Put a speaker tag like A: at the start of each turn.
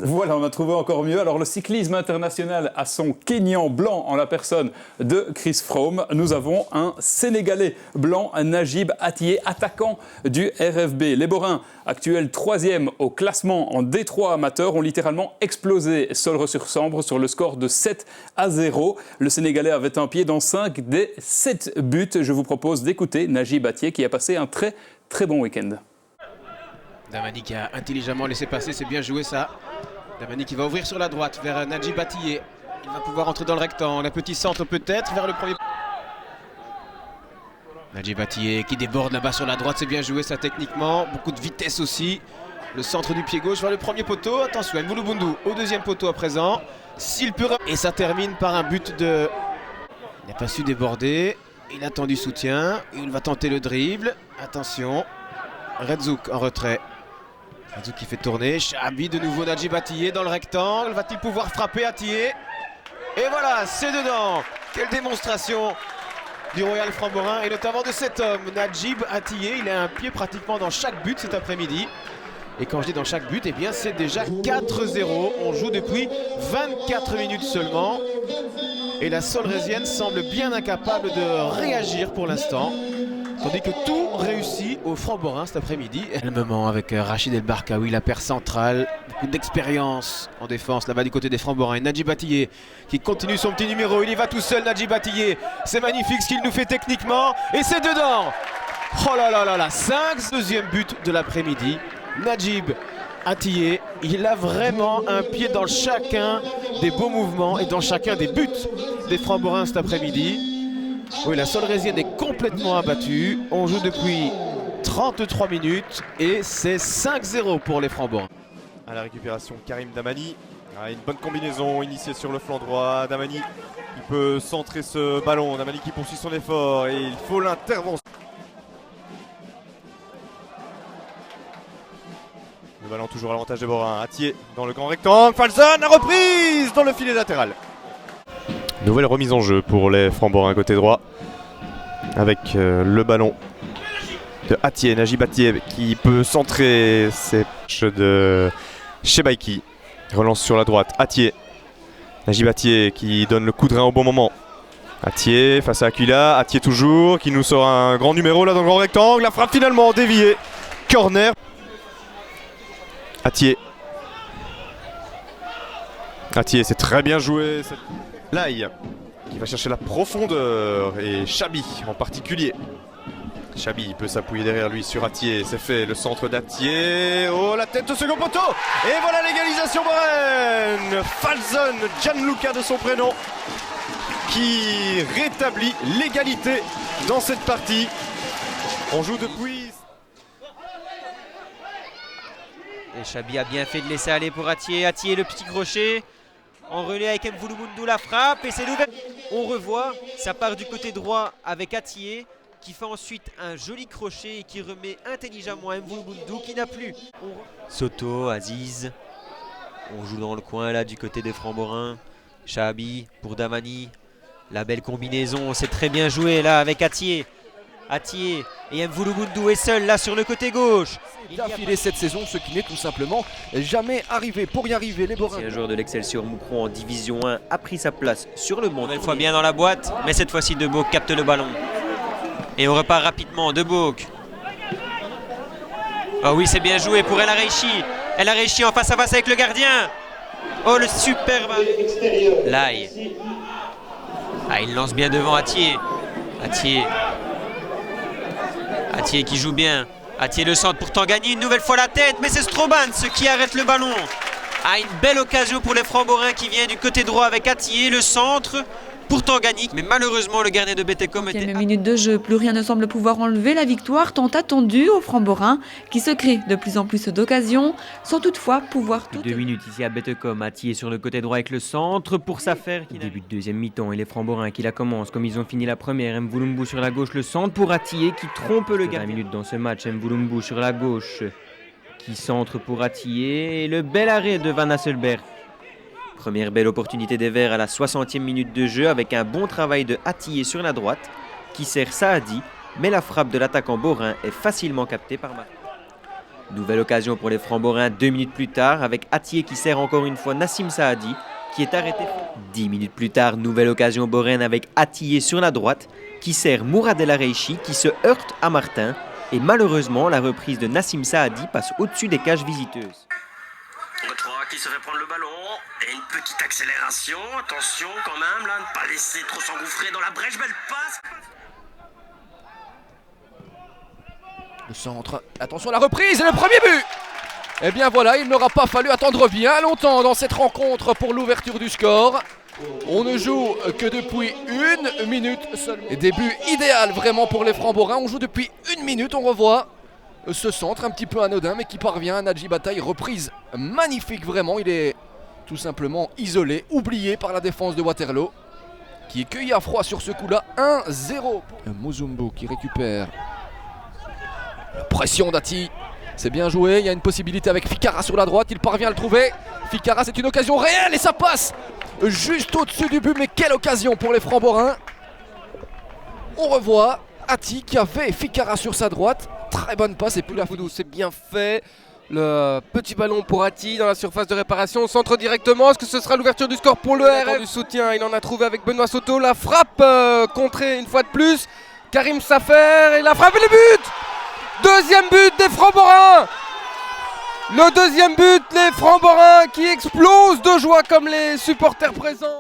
A: Voilà, on a trouvé encore mieux. Alors le cyclisme international a son Kényan blanc en la personne de Chris Froome. Nous avons un Sénégalais blanc, Najib Attié, attaquant du RFB. Les Borins, actuels 3e au classement en D3 amateur, ont littéralement explosé Solre-sur-Sambre sur le score de 7-0. Le Sénégalais avait un pied dans 5 des 7 buts. Je vous propose d'écouter Najib Attié qui a passé un très très bon week-end.
B: Damani qui a intelligemment laissé passer, c'est bien joué ça. Damani qui va ouvrir sur la droite vers Najib Attié. Il va pouvoir entrer dans le rectangle, un petit centre peut-être vers le premier. Najib Attié qui déborde là-bas sur la droite, c'est bien joué ça techniquement. Beaucoup de vitesse aussi. Le centre du pied gauche vers le premier poteau. Attention, Mvoulou Boundou au deuxième poteau à présent. S'il peut... Et ça termine par un but de... Il n'a pas su déborder. Il attend du soutien. Il va tenter le dribble. Attention. Redzouk en retrait. Redzouk qui fait tourner. Chabi de nouveau, Najib Attié dans le rectangle. Va-t-il pouvoir frapper Attié? Et voilà, c'est dedans. Quelle démonstration du Royal Framborin et notamment de cet homme, Najib Attié. Il a un pied pratiquement dans chaque but cet après-midi. Et quand je dis dans chaque but, eh bien c'est déjà 4-0. On joue depuis 24 minutes seulement. Et la Solrézienne semble bien incapable de réagir pour l'instant. Tandis que tout réussit au Framborin cet après-midi. Le moment avec Rachid El Barkaoui, la paire centrale. Beaucoup d'expérience en défense là-bas du côté des Framborins. Et Najib Attié qui continue son petit numéro. Il y va tout seul, Najib Attié. C'est magnifique ce qu'il nous fait techniquement. Et c'est dedans. Oh là là là là. 5, deuxième but de l'après-midi. Najib Attié, il a vraiment un pied dans chacun des beaux mouvements et dans chacun des buts des Framborins cet après-midi. Oui, la Solrézienne est complètement abattue. On joue depuis 33 minutes et c'est 5-0 pour les Framborins.
C: À la récupération, Karim Damani. Une bonne combinaison initiée sur le flanc droit. Damani qui peut centrer ce ballon. Damani qui poursuit son effort et il faut l'intervention. Le ballon toujours à l'avantage des Borins. Attié dans le grand rectangle. Falzon, la reprise dans le filet latéral. Nouvelle remise en jeu pour les Framborins côté droit. Avec le ballon de Attié, Najib Attié qui peut centrer ses matchs de Chebaiki. Relance sur la droite, Attié. Najib Attié qui donne le coup de rein au bon moment. Attié face à Aquila, Attié toujours qui nous sort un grand numéro là dans le grand rectangle. La frappe finalement déviée. Corner. Attié. Attié, c'est très bien joué. Laï qui va chercher la profondeur et Chabi en particulier. Chabi peut s'appuyer derrière lui sur Attié, c'est fait, le centre d'Attié. Oh, la tête au second poteau. Et voilà l'égalisation Borène. Falzon, Gianluca de son prénom, qui rétablit l'égalité dans cette partie. On joue depuis...
D: Et Chabi a bien fait de laisser aller pour Attié. Attié le petit crochet. En relais avec Mvoulou Boundou, la frappe et c'est l'ouvert. On revoit, ça part du côté droit avec Attié qui fait ensuite un joli crochet et qui remet intelligemment Mvoulou Boundou qui n'a plus. Soto, Aziz. On joue dans le coin là du côté des Framborins. Chabi pour Damani. La belle combinaison, c'est très bien joué là avec Attié. Attié et Mvoulou Boundou est seul là sur le côté gauche.
E: D'affilée cette saison, ce qui n'est tout simplement jamais arrivé. Pour y arriver, les Borins.
D: Un joueur de l'Excelsior Moucron en Division 1 a pris sa place sur le banc. Une fois bien dans la boîte, mais cette fois-ci De Boek capte le ballon. Et on repart rapidement, De Boek. Oh oui, c'est bien joué pour El Areichi. El Areichi en face à face avec le gardien. Oh, le superbe Laï. Ah, il lance bien devant Attié. Attié qui joue bien. Attié le centre pour Tangani, une nouvelle fois la tête, mais c'est Stroban ce qui arrête le ballon. Ah, une belle occasion pour les Framborins qui vient du côté droit avec Attié, le centre pour Tangani. Mais malheureusement, le gardien de Betecom était...
F: 5e minute de jeu, plus rien ne semble pouvoir enlever la victoire tant attendue aux Framborins qui se créent de plus en plus d'occasions, sans toutefois pouvoir...
D: 2 minutes ici à Betecom, Attié sur le côté droit avec le centre pour Safer qui débute deuxième mi-temps et les Framborins qui la commencent comme ils ont fini la première. Mvoulou sur la gauche, le centre pour Attié qui trompe le gardien. 20 minutes dans ce match, Mvoulou sur la gauche qui centre pour Attié et le bel arrêt de Van Hasselberg. Première belle opportunité des Verts à la 60e minute de jeu avec un bon travail de Attié sur la droite qui sert Saadi, mais la frappe de l'attaquant Borin est facilement captée par Marc. Nouvelle occasion pour les Framborains 2 minutes plus tard avec Atié qui sert encore une fois Nassim Saadi qui est arrêté. 10 minutes plus tard, nouvelle occasion boraine avec Atié sur la droite qui sert Mourad El Areichi qui se heurte à Martin et malheureusement la reprise de Nassim Saadi passe au-dessus des cages visiteuses.
G: 3 qui se fait prendre le ballon et une petite accélération, attention quand même là, ne pas laisser trop s'engouffrer dans la brèche, belle passe.
E: Le centre, attention à la reprise et le premier but. Et bien voilà, il n'aura pas fallu attendre bien longtemps dans cette rencontre pour l'ouverture du score. On ne joue que depuis 1 minute seulement. Et début idéal vraiment pour les Framborains, on joue depuis 1 minute, on revoit ce centre un petit peu anodin mais qui parvient à Nadji Bataille, reprise magnifique vraiment, il est tout simplement isolé, oublié par la défense de Waterloo qui est cueilli à froid sur ce coup-là. 1-0. Muzumbu qui récupère. La pression d'Ati, c'est bien joué, il y a une possibilité avec Fikara sur la droite, il parvient à le trouver. Fikara, c'est une occasion réelle et ça passe juste au-dessus du but, mais quelle occasion pour les Framborains. On revoit Ati qui avait Fikara sur sa droite, très bonne passe et puis la
H: Foudou, c'est bien fait. Le petit ballon pour Ati dans la surface de réparation, centre directement. Est-ce que ce sera l'ouverture du score pour le RF? Du soutien, il en a trouvé avec Benoît Soto. La frappe contrée une fois de plus. Karim Safer et la frappe et le but. Deuxième but des Framborains. Le deuxième but, les Framborains qui explosent de joie comme les supporters présents.